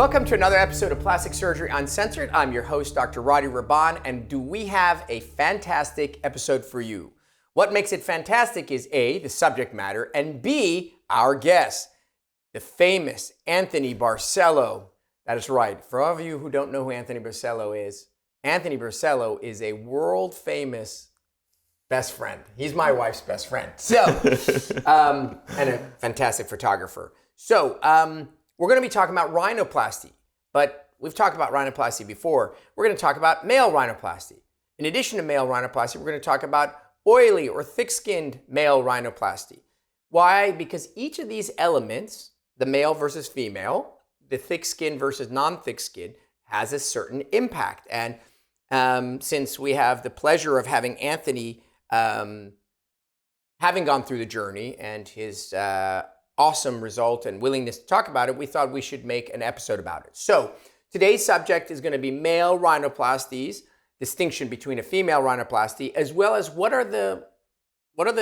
Welcome to another episode of Plastic Surgery Uncensored. I'm your host, Dr. Rahban, and do we have a fantastic episode for you? What makes it fantastic is A, the subject matter, and B, our guest, the famous Anthony Barcelo. That is right. For all of you who don't know who Anthony Barcelo is a world famous best friend. He's my wife's best friend. So, and a fantastic photographer. So, we're going to be talking about rhinoplasty, but we've talked about rhinoplasty before. We're going to talk about male rhinoplasty. In addition to male rhinoplasty, we're going to talk about oily or thick-skinned male rhinoplasty. Why? Because each of these elements, the male versus female, the thick skin versus non-thick skin, has a certain impact. And since we have the pleasure of having Anthony having gone through the journey and his awesome result and willingness to talk about it, we thought we should make an episode about it. So today's subject is going to be male rhinoplasties, distinction between a female rhinoplasty, as well as what are the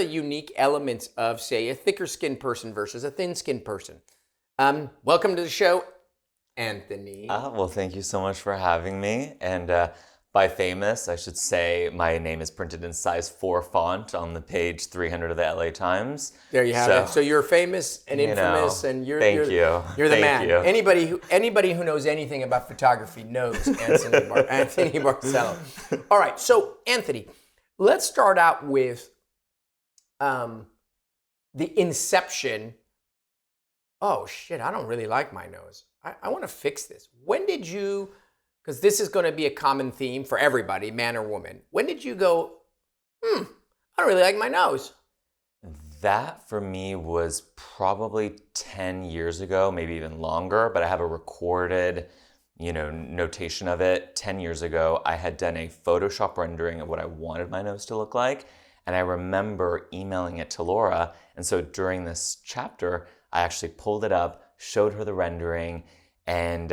unique elements of, say, a thicker skinned person versus a thin skinned person. Welcome to the show, Anthony. Well, thank you so much for having me. And by famous, I should say my name is printed in size 4 font on the page 300 of the LA Times. There you have it. So you're famous and infamous, and you're the man. Anybody who knows anything about photography knows Anthony Barcelo. All right, so Anthony, let's start out with the inception. Oh shit, I don't really like my nose. I want to fix this. When did you? Because this is going to be a common theme for everybody, man or woman. When did you go, I don't really like my nose? That for me was probably 10 years ago, maybe even longer, but I have a recorded, notation of it. 10 years ago, I had done a Photoshop rendering of what I wanted my nose to look like. And I remember emailing it to Laura. And so during this chapter, I actually pulled it up, showed her the rendering, and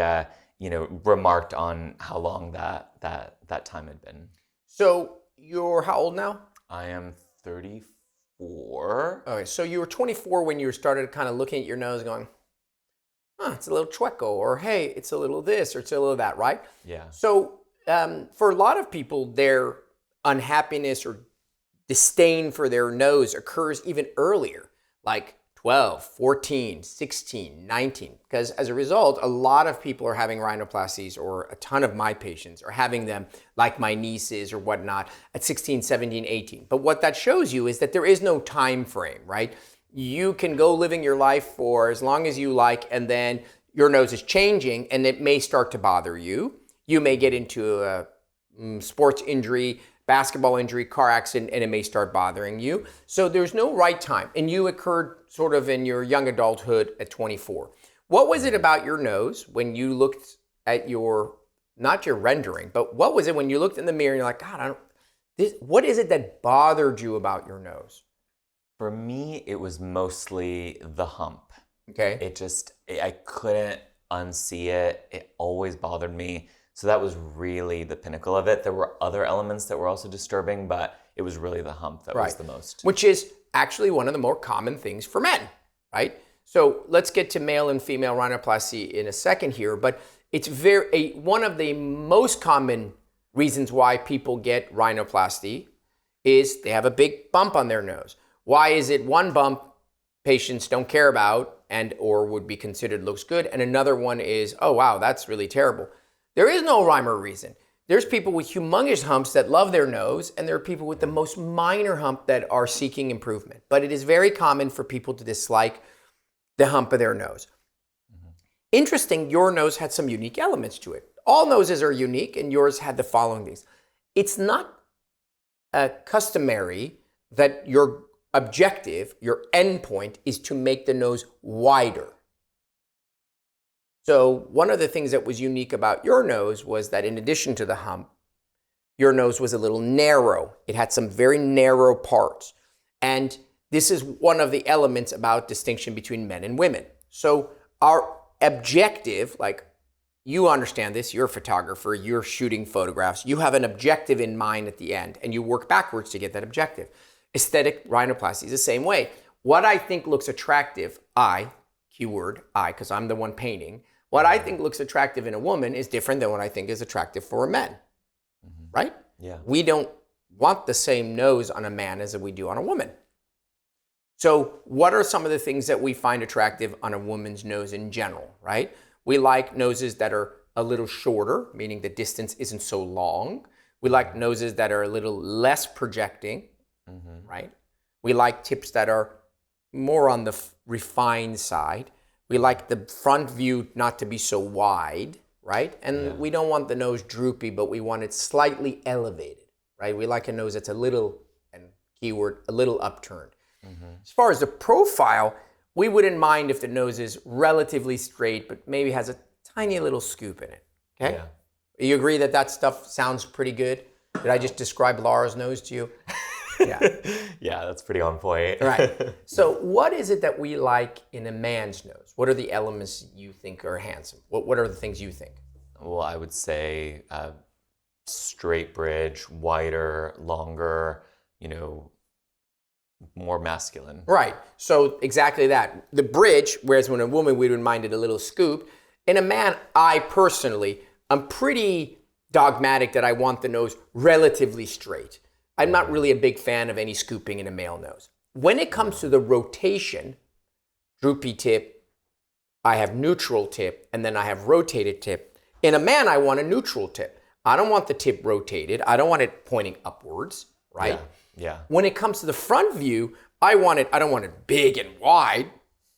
remarked on how long that time had been. So you're how old now? I am 34. Okay, so you were 24 when you started kind of looking at your nose going, it's a little chueco, or hey, it's a little this, or it's a little that, right? Yeah. So for a lot of people, their unhappiness or disdain for their nose occurs even earlier, like 12, 14, 16, 19, because as a result, a lot of people are having rhinoplasties, or a ton of my patients are having them, like my nieces or whatnot, at 16, 17, 18. But what that shows you is that there is no time frame, right? You can go living your life for as long as you like, and then your nose is changing, and it may start to bother you. You may get into a sports injury, basketball injury, car accident, and it may start bothering you. So there's no right time. And you occurred sort of in your young adulthood at 24. What was it about your nose when you looked at not your rendering, but what was it when you looked in the mirror and you're like, God, what is it that bothered you about your nose? For me, it was mostly the hump. Okay. I couldn't unsee it. It always bothered me. So that was really the pinnacle of it. There were other elements that were also disturbing, but it was really the hump that was the most. Which is actually one of the more common things for men, right? So let's get to male and female rhinoplasty in a second here, but it's one of the most common reasons why people get rhinoplasty is they have a big bump on their nose. Why is it one bump patients don't care about or would be considered looks good, and another one is, oh wow, that's really terrible? There is no rhyme or reason. There's people with humongous humps that love their nose, and there are people with the most minor hump that are seeking improvement. But it is very common for people to dislike the hump of their nose. Mm-hmm. Interesting, your nose had some unique elements to it. All noses are unique, and yours had the following things. It's not customary that your objective, your endpoint, is to make the nose wider. So one of the things that was unique about your nose was that in addition to the hump, your nose was a little narrow. It had some very narrow parts. And this is one of the elements about distinction between men and women. So our objective, like you understand this, you're a photographer, you're shooting photographs, you have an objective in mind at the end, and you work backwards to get that objective. Aesthetic rhinoplasty is the same way. What I think looks attractive, keyword I, because I'm the one painting, What I think looks attractive in a woman is different than what I think is attractive for a man, right? Yeah. We don't want the same nose on a man as we do on a woman. So what are some of the things that we find attractive on a woman's nose in general, right? We like noses that are a little shorter, meaning the distance isn't so long. We like noses that are a little less projecting, right? We like tips that are more on the refined side. We like the front view not to be so wide, right? And we don't want the nose droopy, but we want it slightly elevated, right? We like a nose that's a little, and keyword, a little upturned. As far as the profile, we wouldn't mind if the nose is relatively straight, but maybe has a tiny little scoop in it, okay? Yeah. You agree that that stuff sounds pretty good? Did I just describe Laura's nose to you? Yeah. Yeah, that's pretty on point. Right. So what is it that we like in a man's nose? What are the elements you think are handsome? What are the things you think? Well, I would say straight bridge, wider, longer, more masculine. Right. So exactly that. The bridge, whereas when a woman we would mind it a little scoop. In a man, I'm pretty dogmatic that I want the nose relatively straight. I'm not really a big fan of any scooping in a male nose. When it comes to the rotation, droopy tip, I have neutral tip, and then I have rotated tip. In a man, I want a neutral tip. I don't want the tip rotated. I don't want it pointing upwards, right? Yeah. When it comes to the front view, I don't want it big and wide,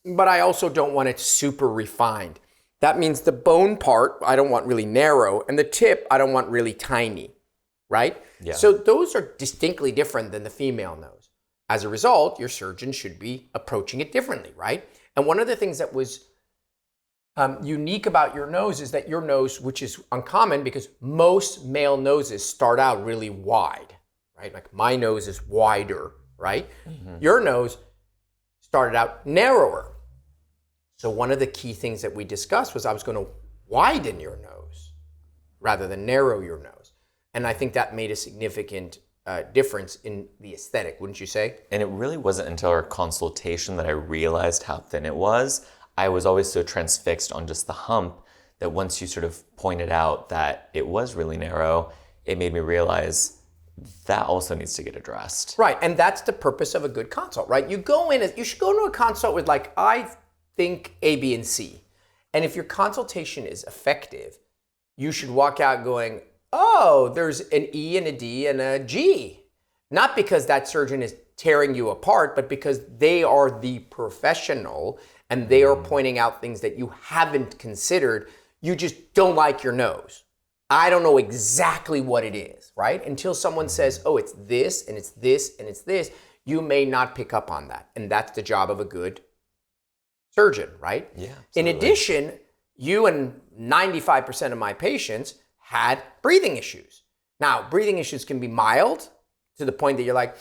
but I also don't want it super refined. That means the bone part, I don't want really narrow, and the tip, I don't want really tiny, right? Yeah. So those are distinctly different than the female nose. As a result, your surgeon should be approaching it differently, right? And one of the things that was unique about your nose is that your nose, which is uncommon because most male noses start out really wide, right? Like my nose is wider, right? Your nose started out narrower. So one of the key things that we discussed was I was going to widen your nose rather than narrow your nose. And I think that made a significant difference in the aesthetic, wouldn't you say? And it really wasn't until our consultation that I realized how thin it was. I was always so transfixed on just the hump that once you sort of pointed out that it was really narrow, it made me realize that also needs to get addressed. Right, and that's the purpose of a good consult, right? You should go into a consult with I think A, B, and C. And if your consultation is effective, you should walk out going, oh, there's an E and a D and a G. Not because that surgeon is tearing you apart, but because they are the professional and they are pointing out things that you haven't considered. You just don't like your nose. I don't know exactly what it is, right? Until someone says, oh, it's this and it's this and it's this, you may not pick up on that. And that's the job of a good surgeon, right? Yeah. In addition, you and 95% of my patients had breathing issues. Now, breathing issues can be mild to the point that you're like,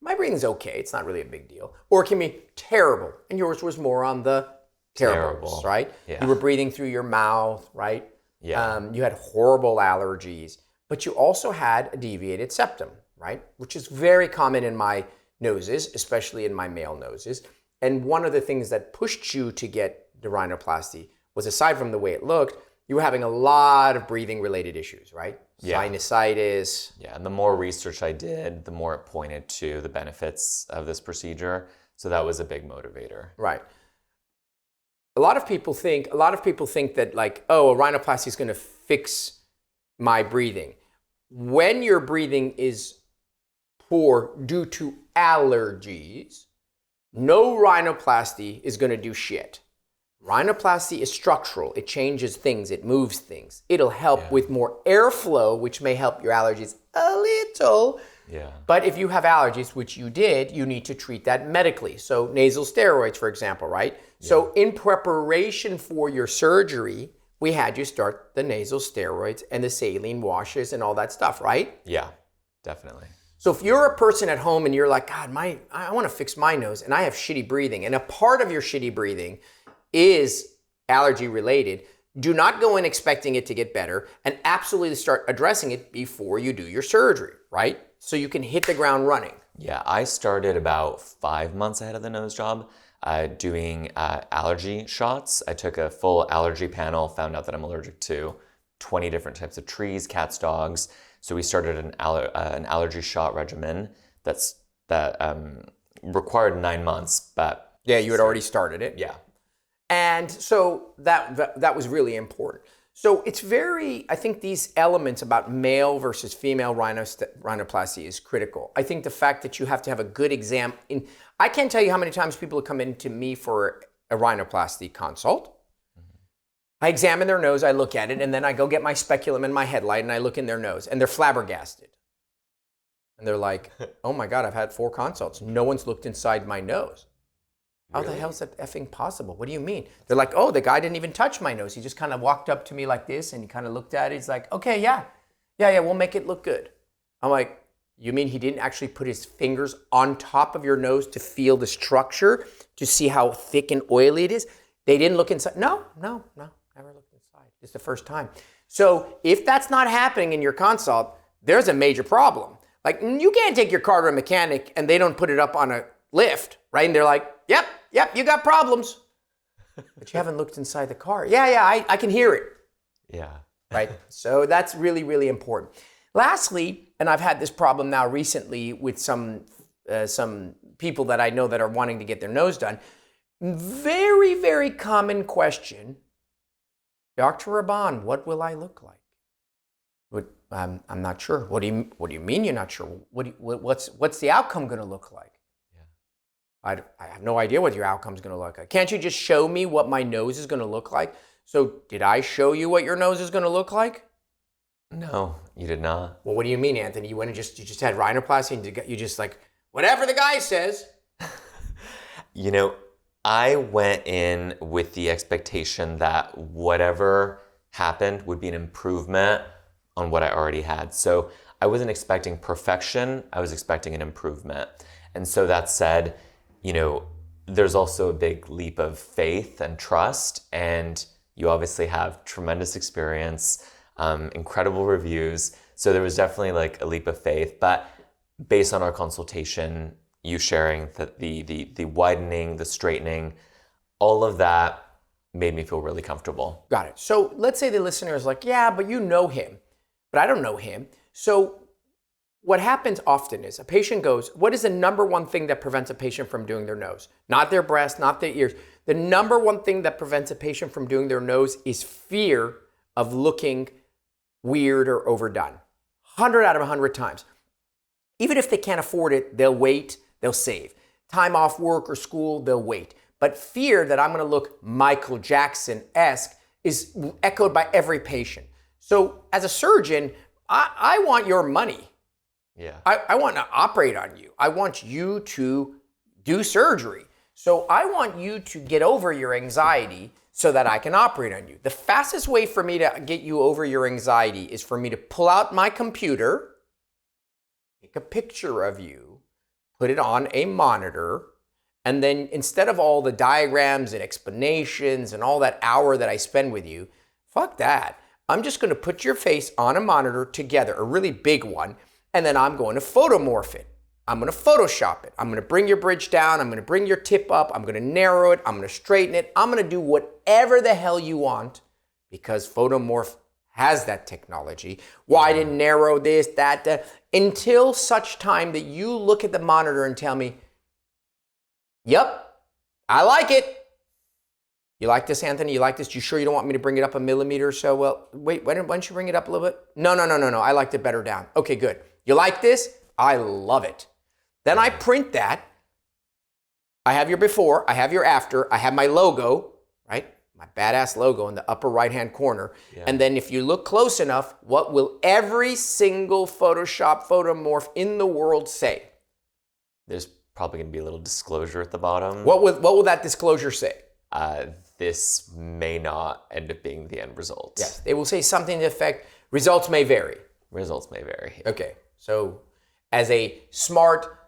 my breathing's okay, it's not really a big deal. Or it can be terrible. And yours was more on the terrible, right? Yeah. You were breathing through your mouth, right? Yeah. You had horrible allergies, but you also had a deviated septum, right? Which is very common in my noses, especially in my male noses. And one of the things that pushed you to get the rhinoplasty was, aside from the way it looked, you were having a lot of breathing related issues, right? Yeah. Sinusitis. Yeah, and the more research I did, the more it pointed to the benefits of this procedure. So that was a big motivator. Right. A lot of people think that oh, a rhinoplasty is going to fix my breathing. When your breathing is poor due to allergies, no rhinoplasty is going to do shit. Rhinoplasty is structural. It changes things. It moves things. It'll help with more airflow, which may help your allergies a little. Yeah. But if you have allergies, which you did, you need to treat that medically. So nasal steroids, for example, right? Yeah. So in preparation for your surgery, we had you start the nasal steroids and the saline washes and all that stuff, right? Yeah, definitely. So if you're a person at home and you're like, God, I want to fix my nose and I have shitty breathing, and a part of your shitty breathing is allergy related, do not go in expecting it to get better, and absolutely start addressing it before you do your surgery, right? So you can hit the ground running. Yeah, I started about 5 months ahead of the nose job. doing allergy shots. I took a full allergy panel, found out that I'm allergic to 20 different types of trees, cats, dogs. So we started an allergy shot regimen that required 9 months, but Yeah, you had already started it. yeah. And so that was really important. So it's I think these elements about male versus female rhinoplasty is critical. I think the fact that you have to have a good exam. I can't tell you how many times people have come in to me for a rhinoplasty consult. I examine their nose, I look at it, and then I go get my speculum and my headlight and I look in their nose and they're flabbergasted. And they're like, oh my God, I've had 4 consults. No one's looked inside my nose. How the hell is that effing possible? What do you mean? They're like, oh, the guy didn't even touch my nose. He just kind of walked up to me like this and he kind of looked at it. He's like, okay, yeah, we'll make it look good. I'm like, you mean he didn't actually put his fingers on top of your nose to feel the structure, to see how thick and oily it is? They didn't look inside? No, never looked inside. It's the first time. So if that's not happening in your consult, there's a major problem. Like, you can't take your car to a mechanic and they don't put it up on a lift, right? And they're like, yep, you got problems. But you haven't looked inside the car. Yeah, I can hear it. Yeah. Right? So that's really, really important. Lastly, and I've had this problem now recently with some people that I know that are wanting to get their nose done. Very, very common question. Dr. Rahban, what will I look like? I'm not sure. What do you mean you're not sure? What's the outcome going to look like? I have no idea what your outcome is going to look like. Can't you just show me what my nose is going to look like? So did I show you what your nose is going to look like? No, you did not. Well, what do you mean, Anthony? You went and you just had rhinoplasty and you just like, whatever the guy says. You know, I went in with the expectation that whatever happened would be an improvement on what I already had. So I wasn't expecting perfection. I was expecting an improvement. And so that said, you know, there's also a big leap of faith and trust, and you obviously have tremendous experience, incredible reviews. So there was definitely like a leap of faith, but based on our consultation, you sharing the widening, the straightening, all of that made me feel really comfortable. Got it. So let's say the listener is like, yeah, but you know him, but I don't know him. So what happens often is a patient goes, what is the number one thing that prevents a patient from doing their nose? Not their breast, not their ears. The number one thing that prevents a patient from doing their nose is fear of looking weird or overdone. 100 out of 100 times. Even if they can't afford it, they'll wait, they'll save. Time off work or school, they'll wait. But fear that I'm going to look Michael Jackson-esque is echoed by every patient. So as a surgeon, I want your money. Yeah. I want to operate on you. I want you to do surgery. So I want you to get over your anxiety so that I can operate on you. The fastest way for me to get you over your anxiety is for me to pull out my computer, take a picture of you, put it on a monitor, and then instead of all the diagrams and explanations and all that hour that I spend with you, fuck that. I'm just going to put your face on a monitor together, a really big one, and then I'm going to photomorph it. I'm going to Photoshop it. I'm going to bring your bridge down. I'm going to bring your tip up. I'm going to narrow it. I'm going to straighten it. I'm going to do whatever the hell you want because Photomorph has that technology. Widen, narrow, this, that, until such time that you look at the monitor and tell me, yep, I like it. You like this, Anthony? You like this? You sure you don't want me to bring it up a millimeter or so? Well, wait, why don't you bring it up a little bit? No. I liked it better down. Okay, good. You like this? I love it. Then I print that. I have your before, I have your after, I have my logo, right? My badass logo in the upper right-hand corner. Yeah. And then if you look close enough, what will every single Photoshop photomorph in the world say? There's probably going to be a little disclosure at the bottom. What will that disclosure say? This may not end up being the end result. Yes, they will say something to the effect, results may vary. Results may vary. Okay, so as a smart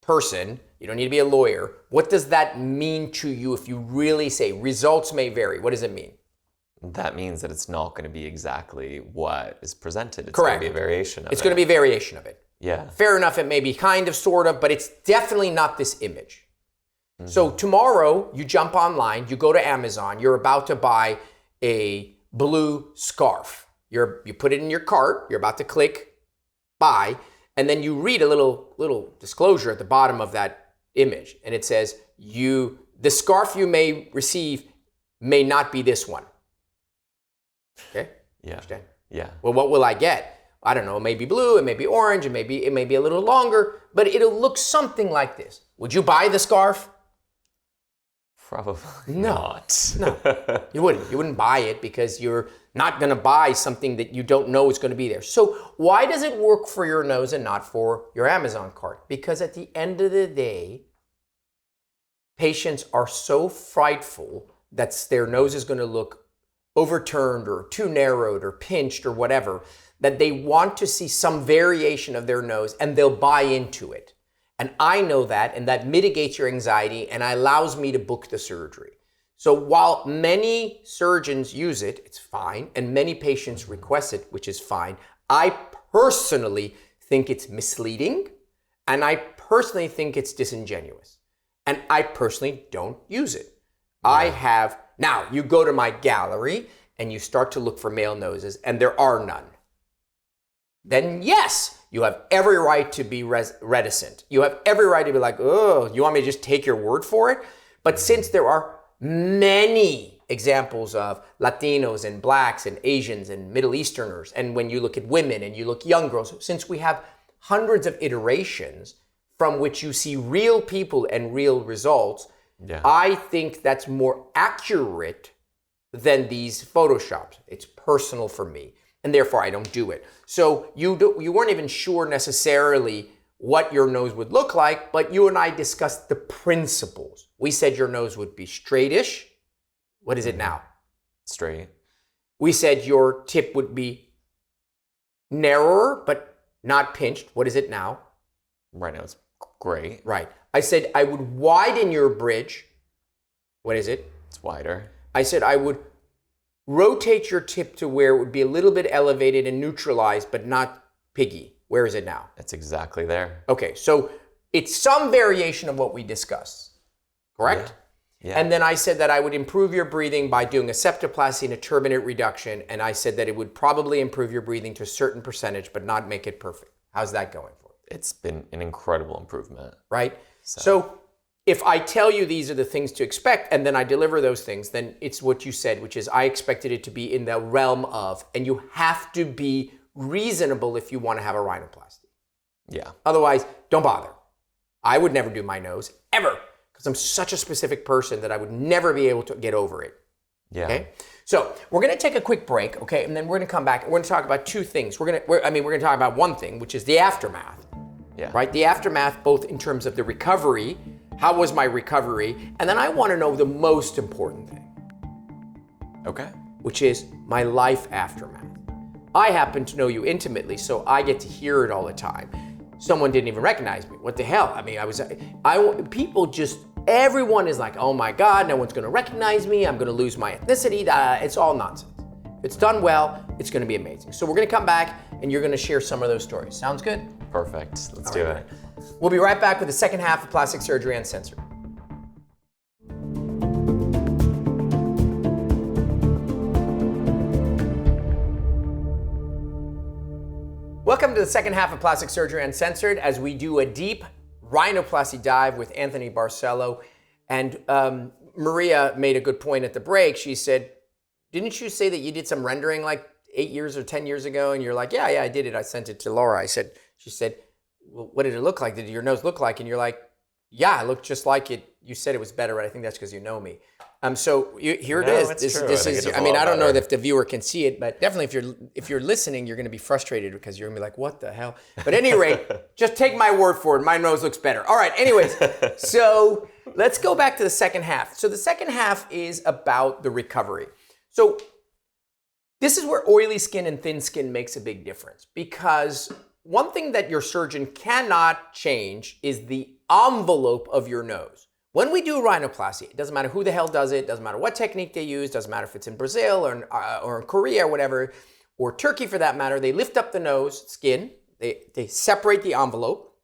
person, you don't need to be a lawyer, what does that mean to you if you really say results may vary? What does it mean? That means that it's not going to be exactly what is presented. It's Correct. going to be a variation of it. It's going to be a variation of it. Yeah. Fair enough, it may be kind of, sort of, but it's definitely not this image. So tomorrow you jump online, you go to Amazon, you're about to buy a blue scarf. You put it in your cart, you're about to click buy, and then you read a little disclosure at the bottom of that image, and it says the scarf you may receive may not be this one. Okay? Yeah. Understand? Yeah. Well, what will I get? I don't know, it may be blue, it may be orange, it may be a little longer, but it'll look something like this. Would you buy the scarf? Probably No. not. No, you wouldn't. You wouldn't buy it because you're not going to buy something that you don't know is going to be there. So why does it work for your nose and not for your Amazon cart? Because at the end of the day, patients are so frightful that their nose is going to look overturned or too narrowed or pinched or whatever, that they want to see some variation of their nose and they'll buy into it. And I know that, and that mitigates your anxiety and allows me to book the surgery. So while many surgeons use it, it's fine, and many patients request it, which is fine, I personally think it's misleading, and I personally think it's disingenuous. And I personally don't use it. Now you go to my gallery and you start to look for male noses, and there are none. Then yes, you have every right to be reticent. You have every right to be like, oh, you want me to just take your word for it? But since there are many examples of Latinos and Blacks and Asians and Middle Easterners, and when you look at women and you look young girls, since we have hundreds of iterations from which you see real people and real results, I think that's more accurate than these Photoshops. It's personal for me, and therefore I don't do it. So you weren't even sure necessarily what your nose would look like, but you and I discussed the principles. We said your nose would be straightish. What is it now? Straight. We said your tip would be narrower, but not pinched. What is it now? Right now it's great. Right. I said I would widen your bridge. What is it? It's wider. I said I would rotate your tip to where it would be a little bit elevated and neutralized, but not piggy. Where is it now? It's exactly there. Okay, so it's some variation of what we discussed, correct? Yeah. And then I said that I would improve your breathing by doing a septoplasty and a turbinate reduction, and I said that it would probably improve your breathing to a certain percentage, but not make it perfect. How's that going for you? It's been an incredible improvement. Right? So if I tell you these are the things to expect and then I deliver those things, then it's what you said, which is I expected it to be in the realm of, and you have to be reasonable if you want to have a rhinoplasty. Yeah. Otherwise, don't bother. I would never do my nose, ever, because I'm such a specific person that I would never be able to get over it. Yeah. Okay? So we're going to take a quick break, okay, and then we're going to come back and we're going to talk about two things. We're going to talk about one thing, which is the aftermath. Yeah. Right? The aftermath, both in terms of the recovery, how was my recovery, and then I want to know the most important thing. Okay. Which is my life aftermath. I happen to know you intimately, so I get to hear it all the time. Someone didn't even recognize me. What the hell? I mean, everyone is like, oh my God, no one's going to recognize me. I'm going to lose my ethnicity. It's all nonsense. If it's done well, it's going to be amazing. So we're going to come back and you're going to share some of those stories. Sounds good? Perfect. Let's do it. We'll be right back with the second half of Plastic Surgery Uncensored. Welcome to the second half of Plastic Surgery Uncensored as we do a deep rhinoplasty dive with Anthony Barcelo. And Maria made a good point at the break. She said, didn't you say that you did some rendering like 8 years or 10 years ago? And you're like, yeah, I did it. I sent it to Laura. She said, well, what did it look like? Did your nose look like? And you're like, yeah, it looked just like it. You said it was better, but I think that's because you know me. Here it is. This is. I mean, I don't know if the viewer can see it, but definitely if you're listening, you're going to be frustrated because you're going to be like, what the hell? But at any rate, just take my word for it. My nose looks better. All right. Anyways, so let's go back to the second half. So the second half is about the recovery. So this is where oily skin and thin skin makes a big difference, because one thing that your surgeon cannot change is the envelope of your nose. When we do rhinoplasty, it doesn't matter who the hell does it, doesn't matter what technique they use, doesn't matter if it's in Brazil or in Korea or whatever, or Turkey for that matter, they lift up the nose skin, they separate the envelope,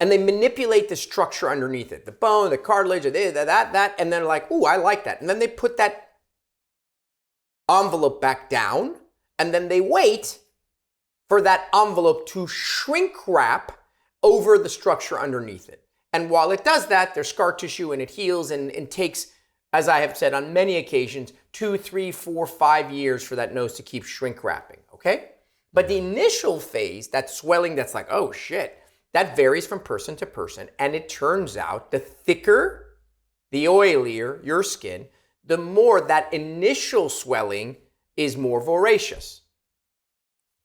and they manipulate the structure underneath it, the bone, the cartilage, that, and they're like, ooh, I like that. And then they put that envelope back down, and then they wait for that envelope to shrink wrap over the structure underneath it. And while it does that, there's scar tissue and it heals and takes, as I have said on many occasions, 2, 3, 4, 5 years for that nose to keep shrink wrapping, okay? But the initial phase, that swelling that's like, oh shit, that varies from person to person. And it turns out the thicker, the oilier your skin, the more that initial swelling is more voracious.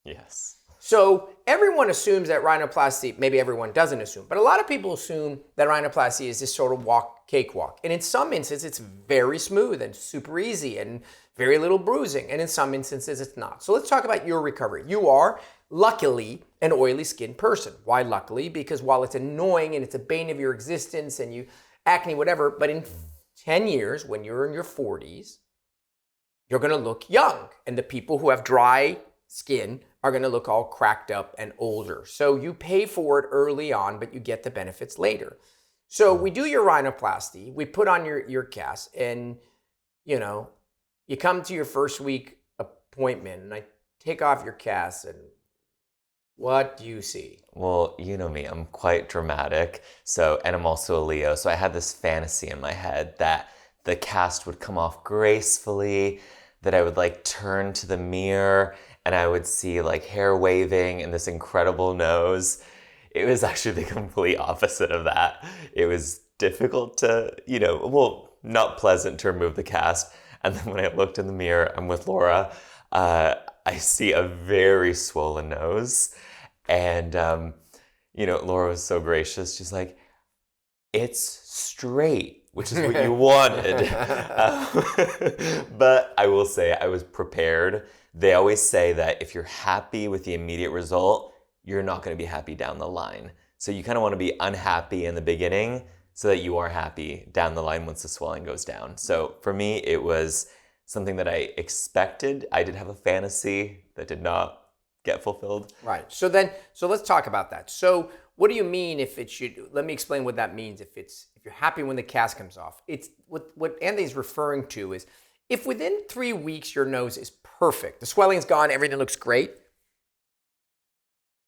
Yes. So everyone assumes that rhinoplasty, maybe everyone doesn't assume, but a lot of people assume that rhinoplasty is this sort of cakewalk. And in some instances, it's very smooth and super easy and very little bruising. And in some instances, it's not. So let's talk about your recovery. You are, luckily, an oily skinned person. Why luckily? Because while it's annoying and it's a bane of your existence and you acne, whatever, but in 10 years, when you're in your 40s, you're going to look young. And the people who have dry skin are going to look all cracked up and older. So you pay for it early on, but you get the benefits later. So we do your rhinoplasty, we put on your cast, and you come to your first week appointment, and I take off your cast, and what do you see? Well, you know me, I'm quite dramatic. And I'm also a Leo. So I had this fantasy in my head that the cast would come off gracefully, that I would turn to the mirror and I would see hair waving and this incredible nose. It was actually the complete opposite of that. It was difficult to, not pleasant to remove the cast. And then when I looked in the mirror, I'm with Laura, I see a very swollen nose. And, Laura was so gracious. She's like, it's straight, which is what you wanted. But I will say I was prepared. They always say that if you're happy with the immediate result, you're not going to be happy down the line. So you kind of want to be unhappy in the beginning so that you are happy down the line once the swelling goes down. So for me, it was something that I expected. I did have a fantasy that did not get fulfilled. Right. So let's talk about that. So what do you mean if it should, let me explain what that means. If you're happy when the cast comes off, it's what Anthony's referring to is if within 3 weeks your nose is perfect, the swelling's gone, everything looks great,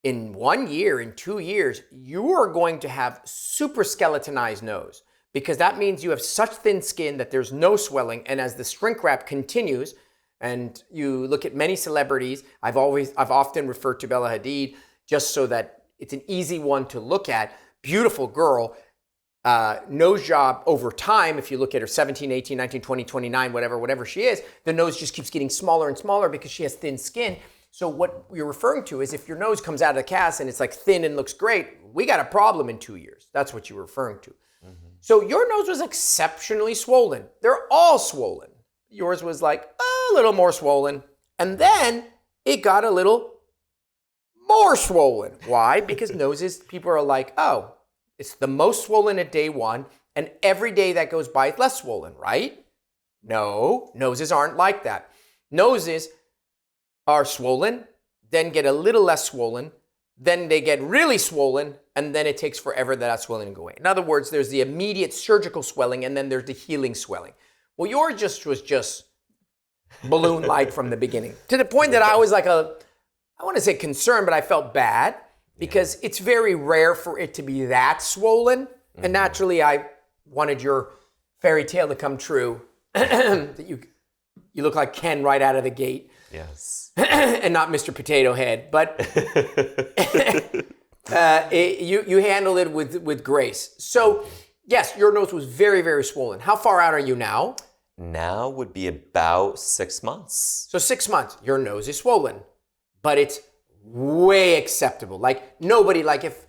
in 1 year, in 2 years, you are going to have super skeletonized nose because that means you have such thin skin that there's no swelling. And as the shrink wrap continues, and you look at many celebrities, I've often referred to Bella Hadid just so that it's an easy one to look at. Beautiful girl, nose job over time. If you look at her 17, 18, 19, 20, 29, whatever she is, the nose just keeps getting smaller and smaller because she has thin skin. So what you're referring to is if your nose comes out of the cast and it's thin and looks great, we got a problem in 2 years. That's what you're referring to. Mm-hmm. So your nose was exceptionally swollen. They're all swollen. Yours was a little more swollen. And then it got a little more swollen. Why? Because noses, people are like, oh, it's the most swollen at day 1. And every day that goes by, it's less swollen, right? No, noses aren't like that. Noses are swollen, then get a little less swollen, then they get really swollen, and then it takes forever that swelling to go away. In other words, there's the immediate surgical swelling, and then there's the healing swelling. Well, yours was just balloon-like from the beginning, to the point that I was I want to say concerned, but I felt bad because it's very rare for it to be that swollen. Mm-hmm. And naturally, I wanted your fairy tale to come true, that you look like Ken right out of the gate. Yes. And not Mr. Potato Head, but you handled it with grace. So yes, your nose was very, very swollen. How far out are you now? Now would be about 6 months. So 6 months, your nose is swollen, but it's way acceptable. Nobody, if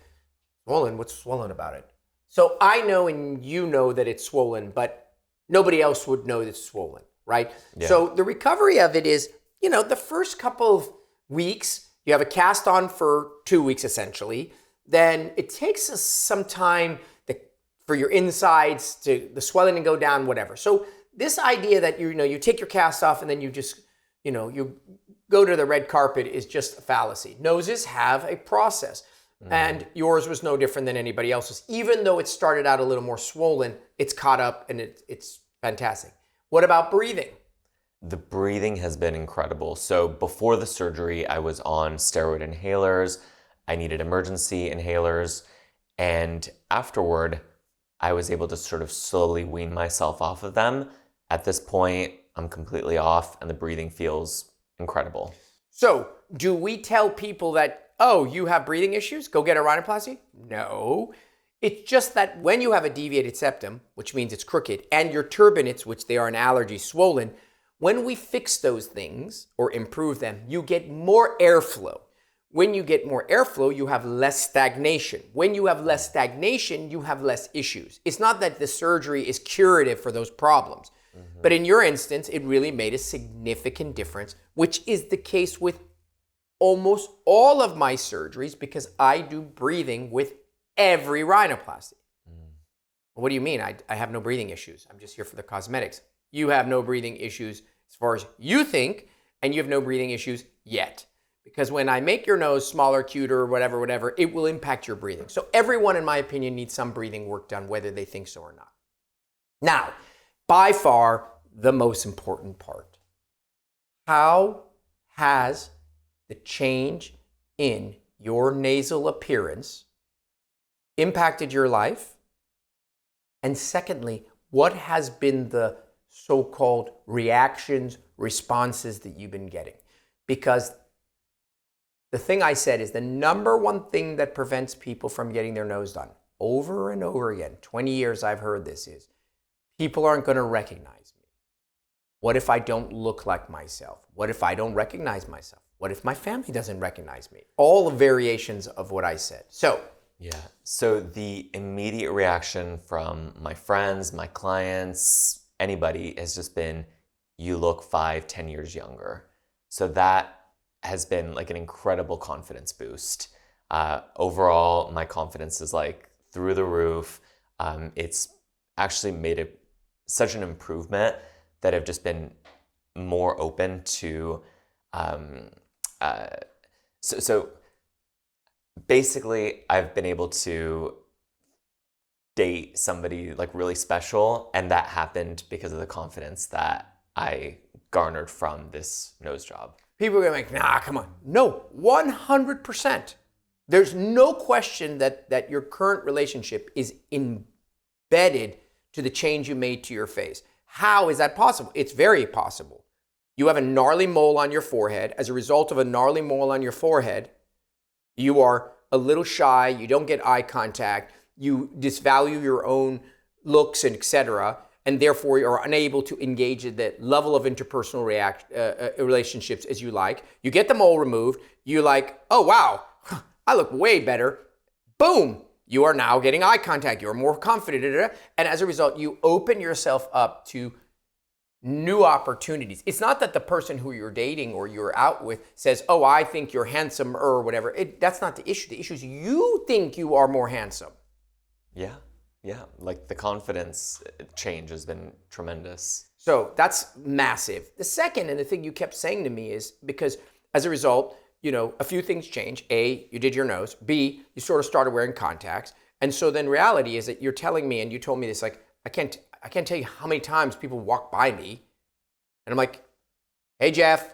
swollen, what's swollen about it? So I know and you know that it's swollen, but nobody else would know that it's swollen, right? Yeah. So the recovery of it is, the first couple of weeks, you have a cast on for 2 weeks essentially. Then it takes us some time for your insides to the swelling to go down, whatever. So this idea that you take your cast off and then you just you go to the red carpet is just a fallacy. Noses have a process. And yours was no different than anybody else's. Even though it started out a little more swollen, it's caught up and it's fantastic. What about breathing? The breathing has been incredible. So before the surgery, I was on steroid inhalers. I needed emergency inhalers. And afterward, I was able to sort of slowly wean myself off of them. At this point, I'm completely off and the breathing feels incredible. So do we tell people that, oh, you have breathing issues, go get a rhinoplasty? No. It's just that when you have a deviated septum, which means it's crooked, and your turbinates, which they are an allergy, swollen, when we fix those things or improve them, you get more airflow. When you get more airflow, you have less stagnation. When you have less stagnation, you have less issues. It's not that the surgery is curative for those problems. But in your instance, it really made a significant difference, which is the case with almost all of my surgeries because I do breathing with every rhinoplasty. What do you mean? I have no breathing issues. I'm just here for the cosmetics. You have no breathing issues as far as you think, and you have no breathing issues yet. Because when I make your nose smaller, cuter, whatever, it will impact your breathing. So everyone, in my opinion, needs some breathing work done, whether they think so or not. Now, by far, the most important part. How has the change in your nasal appearance impacted your life? And secondly, what has been the so-called reactions, responses that you've been getting? Because the thing I said is the number one thing that prevents people from getting their nose done over and over again, 20 years I've heard this, is people aren't going to recognize me. What if I don't look like myself? What if I don't recognize myself? What if my family doesn't recognize me? All the variations of what I said. So the immediate reaction from my friends, my clients, anybody has just been, you look 5-10 years younger. So that has been like an incredible confidence boost. Overall, my confidence is like through the roof. It's actually made such an improvement that I've just been more open to. So basically, I've been able to date somebody like really special, and that happened because of the confidence that I garnered from this nose job. People are going to be like, nah, come on. No, 100%. There's no question that your current relationship is embedded to the change you made to your face. How is that possible? It's very possible. You have a gnarly mole on your forehead. As a result of a gnarly mole on your forehead, you are a little shy, you don't get eye contact, you disvalue your own looks and etc., and therefore you're unable to engage at that level of interpersonal relationships as you like. You get the mole removed, you're like, oh wow, I look way better. Boom, you are now getting eye contact, you're more confident, and as a result, you open yourself up to new opportunities. It's not that the person who you're dating or you're out with says, oh, I think you're handsome or whatever. That's not the issue. The issue is you think you are more handsome. Yeah, like the confidence change has been tremendous. So that's massive. The second, and the thing you kept saying to me is because as a result, a few things change. A, you did your nose. B, you sort of started wearing contacts. And so then reality is that you're telling me, and you told me this, like, I can't tell you how many times people walk by me and I'm like, hey, Jeff,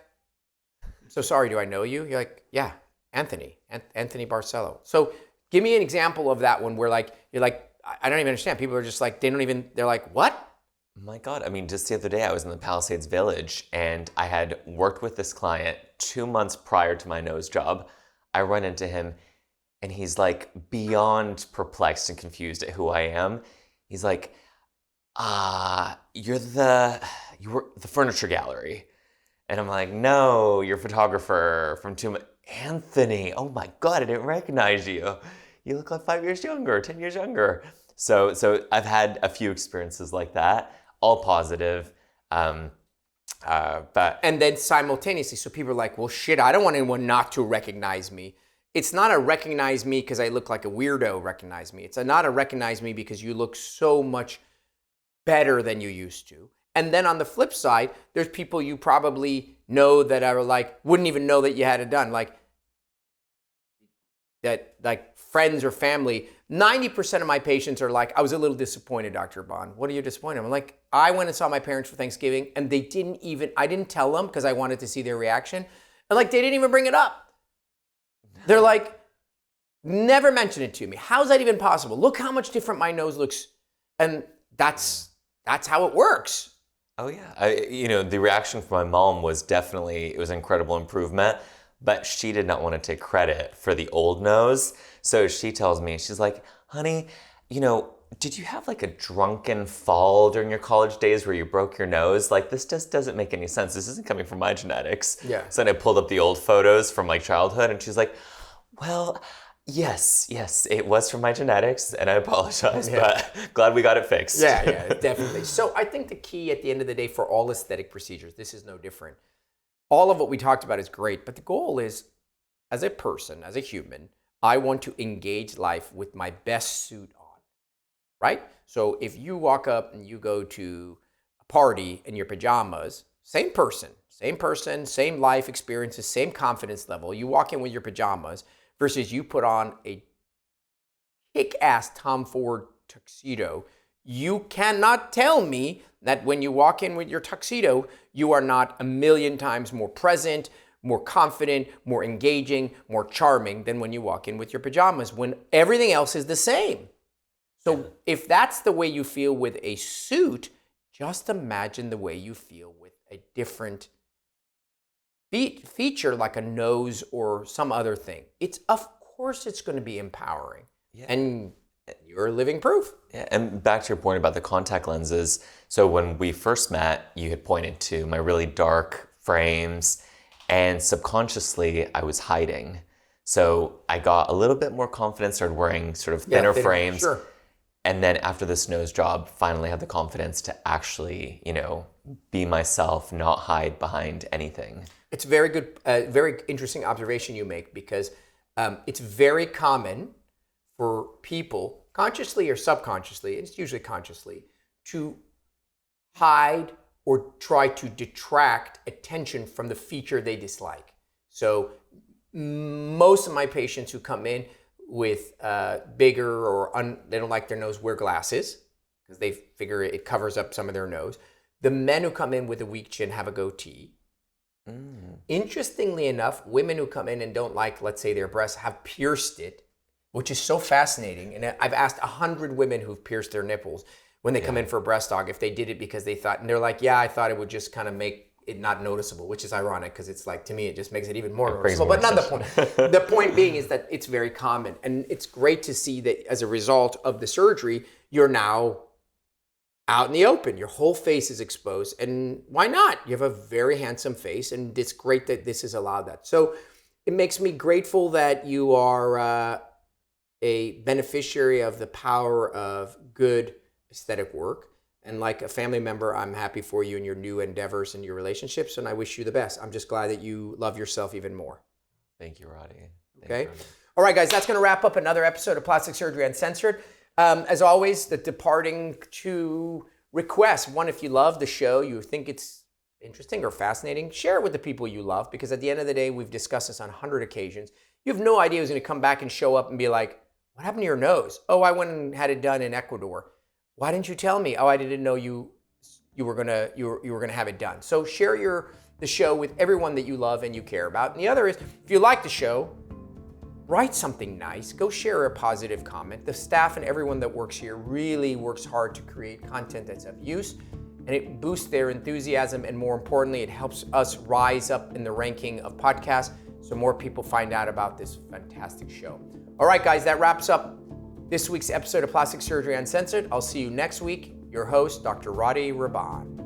I'm so sorry, do I know you? You're like, yeah, Anthony Barcelo. So give me an example of that one where you're like, I don't even understand. People are just like, they're like, what? My God, I mean, just the other day I was in the Palisades Village and I had worked with this client 2 months prior to my nose job. I run into him and he's like beyond perplexed and confused at who I am. He's like, you were the furniture gallery. And I'm like, no, you're a photographer from Anthony, oh my God, I didn't recognize you. You look like 5 years younger, 10 years younger. So I've had a few experiences like that, all positive. And then simultaneously, so people are like, well, shit, I don't want anyone not to recognize me. It's not a recognize me because I look like a weirdo recognize me. It's not a recognize me because you look so much better than you used to. And then on the flip side, there's people you probably know that are like, wouldn't even know that you had it done. Like, that like friends or family, 90% of my patients are like, I was a little disappointed, Dr. Rahban. What are you disappointed? I'm like, I went and saw my parents for Thanksgiving and they didn't even, I didn't tell them because I wanted to see their reaction. And like, they didn't even bring it up. They're like, never mention it to me. How's that even possible? Look how much different my nose looks. And that's how it works. Oh yeah, the reaction from my mom was definitely, it was an incredible improvement, but she did not want to take credit for the old nose. So she tells me, she's like, honey, did you have like a drunken fall during your college days where you broke your nose? Like, this just doesn't make any sense. This isn't coming from my genetics. Yeah. So then I pulled up the old photos from like childhood and she's like, well, yes, it was from my genetics and I apologize, but glad we got it fixed. Yeah, definitely. So I think the key at the end of the day for all aesthetic procedures, this is no different. All of what we talked about is great, but the goal is, as a person, as a human, I want to engage life with my best suit on, right? So if you walk up and you go to a party in your pajamas, same person, same life experiences, same confidence level, you walk in with your pajamas versus you put on a kick-ass Tom Ford tuxedo, you cannot tell me that when you walk in with your tuxedo, you are not a million times more present, more confident, more engaging, more charming than when you walk in with your pajamas, when everything else is the same. So if that's the way you feel with a suit, just imagine the way you feel with a different feature like a nose or some other thing. Of course it's going to be empowering. Yeah. And you're living proof. Yeah, and back to your point about the contact lenses. So when we first met, you had pointed to my really dark frames, and subconsciously I was hiding. So I got a little bit more confidence, started wearing sort of thinner frames. Sure. And then after this nose job, finally had the confidence to actually, be myself, not hide behind anything. It's very good, very interesting observation you make, because it's very common for people, consciously or subconsciously, it's usually consciously, to hide or try to detract attention from the feature they dislike. So most of my patients who come in with bigger or they don't like their nose wear glasses because they figure it covers up some of their nose. The men who come in with a weak chin have a goatee. Interestingly enough, women who come in and don't like, let's say, their breasts have pierced it, which is so fascinating. And I've asked 100 women who've pierced their nipples when they come in for a breast aug if they did it because they thought, and they're like, yeah, I thought it would just kind of make it not noticeable, which is ironic because it's like, to me, it just makes it even more noticeable. But not the point. The point being is that it's very common. And it's great to see that as a result of the surgery, you're now out in the open. Your whole face is exposed. And why not? You have a very handsome face, and it's great that this has allowed that. So it makes me grateful that you are a beneficiary of the power of good aesthetic work. And like a family member, I'm happy for you in your new endeavors and your relationships, and I wish you the best. I'm just glad that you love yourself even more. Thank you, Roddy. Okay. All right, guys, that's going to wrap up another episode of Plastic Surgery Uncensored. As always, the departing two requests. One, if you love the show, you think it's interesting or fascinating, share it with the people you love, because at the end of the day, we've discussed this on 100 occasions. You have no idea who's going to come back and show up and be like, what happened to your nose? Oh, I went and had it done in Ecuador. Why didn't you tell me? Oh, I didn't know you were gonna have it done. So share the show with everyone that you love and you care about. And the other is, if you like the show, write something nice. Go share a positive comment. The staff and everyone that works here really works hard to create content that's of use, and it boosts their enthusiasm, and more importantly, it helps us rise up in the ranking of podcasts so more people find out about this fantastic show. All right, guys, that wraps up this week's episode of Plastic Surgery Uncensored. I'll see you next week. Your host, Dr. Rahban.